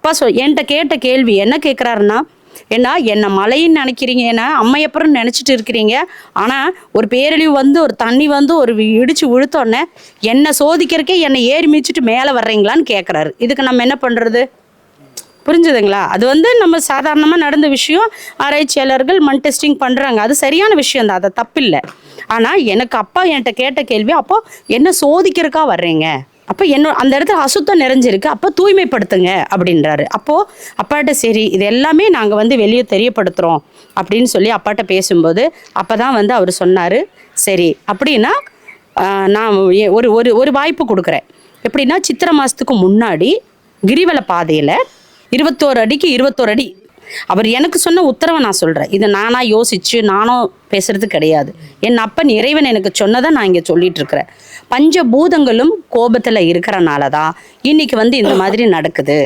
அப்பா என்கிட்ட கேட்ட கேள்வி என்ன கேட்குறாருன்னா, ஏன்னா என்ன மலைன்னு நினைக்கிறீங்க, ஏன்னா அம்மையப்பர்ன்னு நினச்சிட்டு இருக்கிறீங்க. ஆனால் ஒரு பேரழிவு வந்து ஒரு தண்ணி வந்து ஒரு இடிச்சு விழுத்தோடனே என்னை சோதிக்கிறக்கே என்னை ஏறி மிதிச்சுட்டு மேலே வர்றீங்களான்னு கேட்குறாரு. இதுக்கு நம்ம என்ன பண்ணுறது? புரிஞ்சுதுங்களா? அது வந்து நம்ம சாதாரணமாக நடந்த விஷயம். ஆராய்ச்சியாளர்கள் மண் டெஸ்டிங் பண்ணுறாங்க, அது சரியான விஷயம் தான், அது தப்பில்லை. ஆனால் எனக்கு அப்பா என்கிட்ட கேட்ட கேள்வி, அப்போ என்ன சோதிக்கிறக்கா வர்றீங்க, அப்போ அந்த இடத்துல அசுத்தம் நிறைஞ்சிருக்கு, அப்போ தூய்மைப்படுத்துங்க அப்படின்றாரு. அப்போது அப்பாட்ட சரி இது எல்லாமே நாங்கள் வந்து வெளியே தெரியப்படுத்துகிறோம் அப்படின்னு சொல்லி அப்பாட்ட பேசும்போது அப்போ தான் வந்து அவர் சொன்னார், சரி அப்படின்னா நான் ஒரு ஒரு ஒரு வாய்ப்பு கொடுக்குறேன். எப்படின்னா சித்திரை மாதத்துக்கு முன்னாடி கிரிவல பாதையில் 21 அடிக்கு 21 அடி அவர் எனக்கு சொன்ன உத்தரவை நான் சொல்கிறேன். இதை நானாக யோசித்து நானும் பேசுகிறது கிடையாது. என் அப்பன் இறைவன் எனக்கு சொன்னதை நான் இங்கே சொல்லிட்டு இருக்கிறேன். பஞ்சபூதங்களும் கோபத்தில் இருக்கிறனால தான் இன்னைக்கு வந்து இந்த மாதிரி நடக்குது.